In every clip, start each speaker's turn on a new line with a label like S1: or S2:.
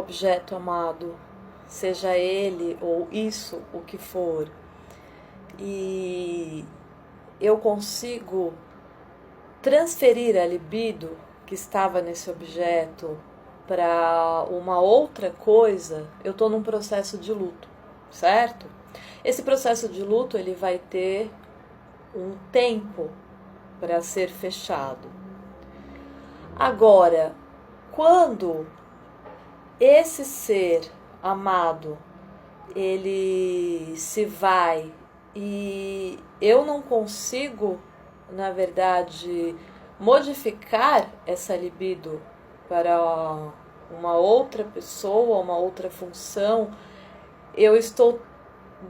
S1: objeto amado, seja ele ou isso o que for, e eu consigo transferir a libido que estava nesse objeto para uma outra coisa, eu estou num processo de luto, certo? Esse processo de luto ele vai ter um tempo para ser fechado. Agora, quando esse ser amado ele se vai e eu não consigo, na verdade, modificar essa libido para uma outra pessoa, uma outra função, eu estou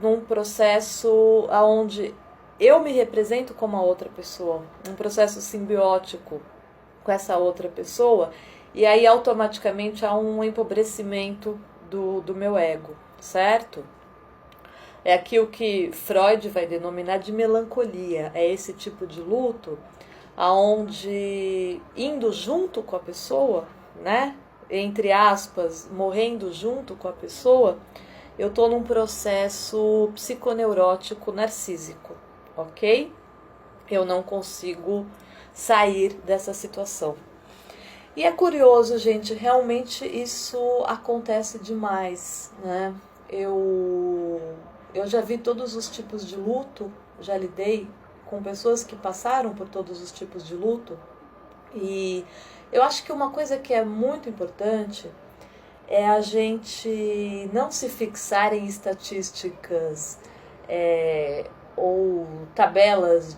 S1: num processo onde eu me represento como a outra pessoa, um processo simbiótico com essa outra pessoa, e aí automaticamente há um empobrecimento do meu ego, certo? É aquilo que Freud vai denominar de melancolia, é esse tipo de luto, aonde indo junto com a pessoa, né, entre aspas, morrendo junto com a pessoa, eu estou num processo psiconeurótico narcísico, ok? Eu não consigo sair dessa situação. E é curioso, gente, realmente isso acontece demais, né? Eu já vi todos os tipos de luto, já lidei com pessoas que passaram por todos os tipos de luto, e eu acho que uma coisa que é muito importante é a gente não se fixar em estatísticas ou tabelas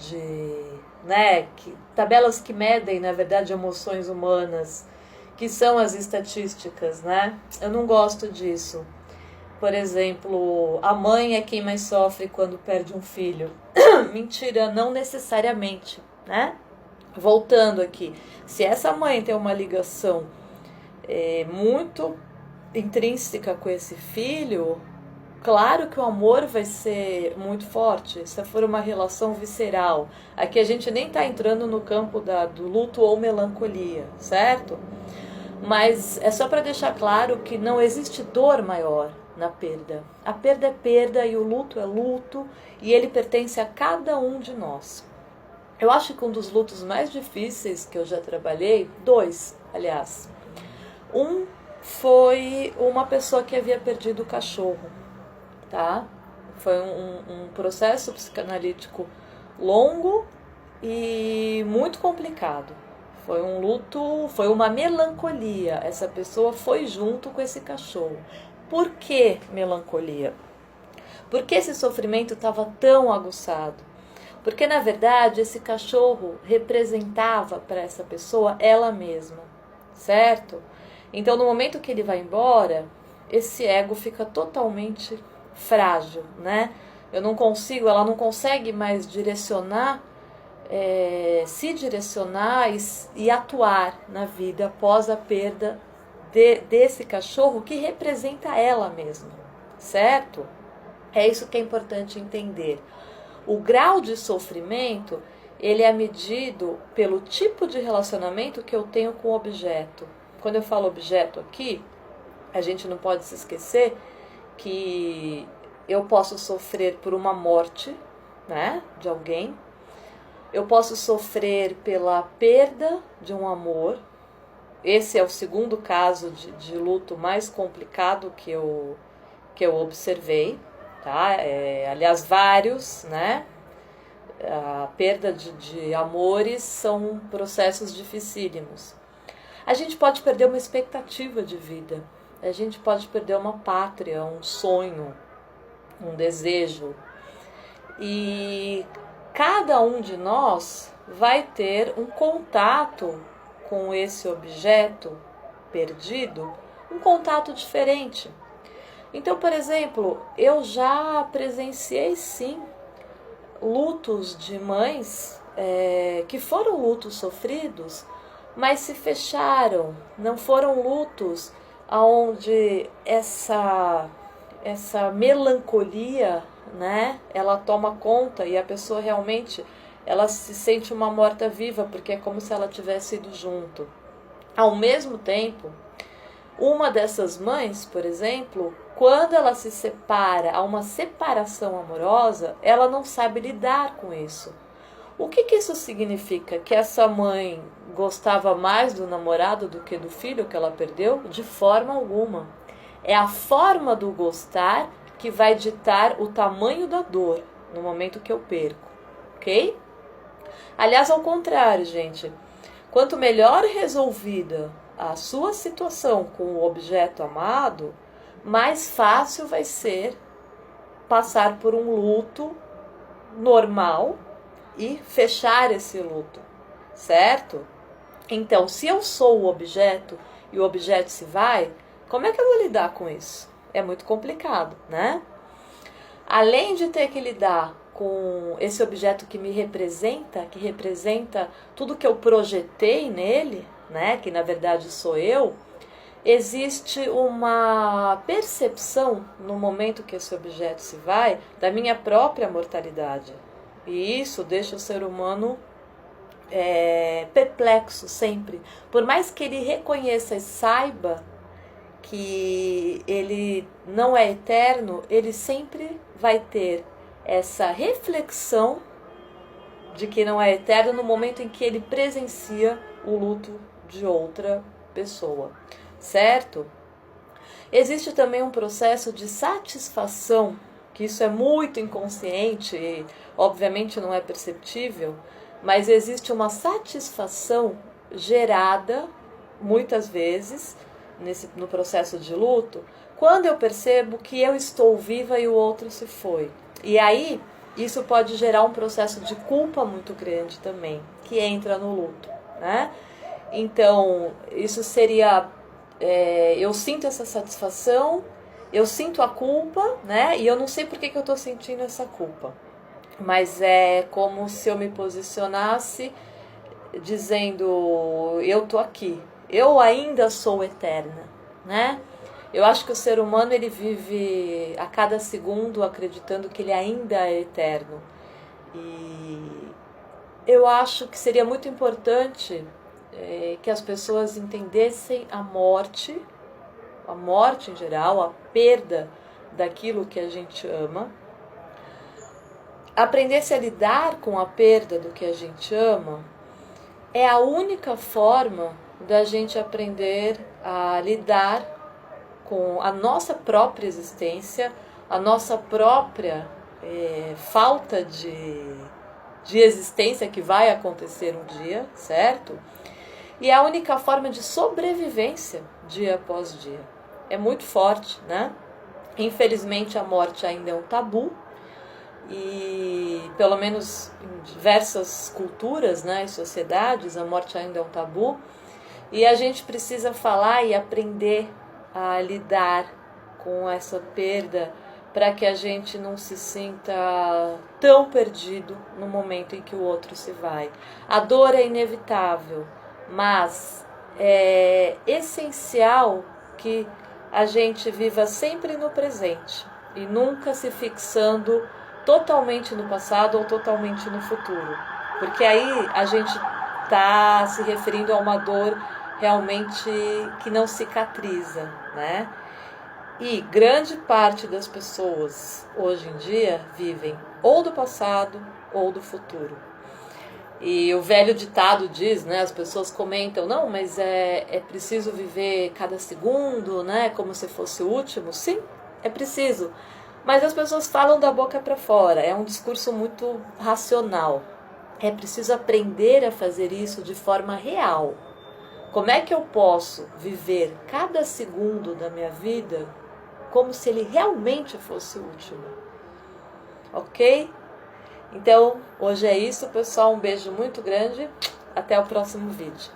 S1: tabelas que medem, na verdade, emoções humanas, que são as estatísticas, né? Eu não gosto disso. Por exemplo, a mãe é quem mais sofre quando perde um filho. Mentira, não necessariamente, né? Voltando aqui, se essa mãe tem uma ligação muito intrínseca com esse filho, claro que o amor vai ser muito forte, se for uma relação visceral. Aqui a gente nem está entrando no campo do luto ou melancolia, certo? Mas é só para deixar claro que não existe dor maior na perda. A perda é perda e o luto é luto, e ele pertence a cada um de nós. Eu acho que um dos lutos mais difíceis que eu já trabalhei, dois, aliás. Um foi uma pessoa que havia perdido o cachorro, tá? Foi um processo psicanalítico longo e muito complicado. Foi um luto, foi uma melancolia. Essa pessoa foi junto com esse cachorro. Por que melancolia? Por que esse sofrimento estava tão aguçado? Porque, na verdade, esse cachorro representava para essa pessoa ela mesma, certo? Então, no momento que ele vai embora, esse ego fica totalmente frágil, né? Ela não consegue mais direcionar, se direcionar e atuar na vida após a perda desse cachorro que representa ela mesma, certo? É isso que é importante entender. O grau de sofrimento, ele é medido pelo tipo de relacionamento que eu tenho com o objeto. Quando eu falo objeto aqui, a gente não pode se esquecer que eu posso sofrer por uma morte, né, de alguém. Eu posso sofrer pela perda de um amor. Esse é o segundo caso de luto mais complicado que eu observei, tá? Aliás, vários, né? A perda de amores são processos dificílimos. A gente pode perder uma expectativa de vida, a gente pode perder uma pátria, um sonho, um desejo. E cada um de nós vai ter um contato com esse objeto perdido, um contato diferente. Então, por exemplo, eu já presenciei sim lutos de mães que foram lutos sofridos, mas se fecharam, não foram lutos onde essa melancolia, né, ela toma conta e a pessoa realmente ela se sente uma morta-viva, porque é como se ela tivesse ido junto. Ao mesmo tempo, Uma dessas mães, por exemplo, quando ela se separa, há uma separação amorosa, ela não sabe lidar com isso. O que isso significa? Que essa mãe gostava mais do namorado do que do filho que ela perdeu? De forma alguma. É a forma do gostar que vai ditar o tamanho da dor no momento que eu perco, ok? Aliás, ao contrário, gente. Quanto melhor resolvida a sua situação com o objeto amado, mais fácil vai ser passar por um luto normal e fechar esse luto, certo? Então, se eu sou o objeto e o objeto se vai, como é que eu vou lidar com isso? É muito complicado, né? Além de ter que lidar com esse objeto que me representa, que representa tudo que eu projetei nele, né, que na verdade sou eu, existe uma percepção no momento que esse objeto se vai da minha própria mortalidade. E isso deixa o ser humano perplexo sempre. Por mais que ele reconheça e saiba que ele não é eterno, ele sempre vai ter essa reflexão de que não é eterno no momento em que ele presencia o luto de outra pessoa, certo? Existe também um processo de satisfação, que isso é muito inconsciente e obviamente não é perceptível, mas existe uma satisfação gerada muitas vezes no processo de luto, quando eu percebo que eu estou viva e o outro se foi. E aí, isso pode gerar um processo de culpa muito grande também, que entra no luto, né? Então, isso seria, eu sinto essa satisfação, eu sinto a culpa, né? E eu não sei por que eu estou sentindo essa culpa. Mas é como se eu me posicionasse dizendo, eu tô aqui, eu ainda sou eterna, né? Eu acho que o ser humano ele vive a cada segundo acreditando que ele ainda é eterno. E eu acho que seria muito importante que as pessoas entendessem a morte em geral, a perda daquilo que a gente ama, aprendesse a lidar com a perda do que a gente ama, é a única forma da gente aprender a lidar com a nossa própria existência, a nossa própria falta de existência que vai acontecer um dia, certo? E é a única forma de sobrevivência dia após dia. É muito forte, né? Infelizmente a morte ainda é um tabu, e pelo menos em diversas culturas, né, e sociedades, a morte ainda é um tabu, e a gente precisa falar e aprender a lidar com essa perda para que a gente não se sinta tão perdido no momento em que o outro se vai. A dor é inevitável, mas é essencial que a gente viva sempre no presente e nunca se fixando totalmente no passado ou totalmente no futuro, porque aí a gente está se referindo a uma dor realmente que não cicatriza, né? E grande parte das pessoas hoje em dia vivem ou do passado ou do futuro. E o velho ditado diz, né? As pessoas comentam, não, mas é preciso viver cada segundo, né? Como se fosse o último. Sim, é preciso. Mas as pessoas falam da boca para fora, é um discurso muito racional. É preciso aprender a fazer isso de forma real. Como é que eu posso viver cada segundo da minha vida como se ele realmente fosse o último? Ok? Então, hoje é isso, pessoal. Um beijo muito grande. Até o próximo vídeo.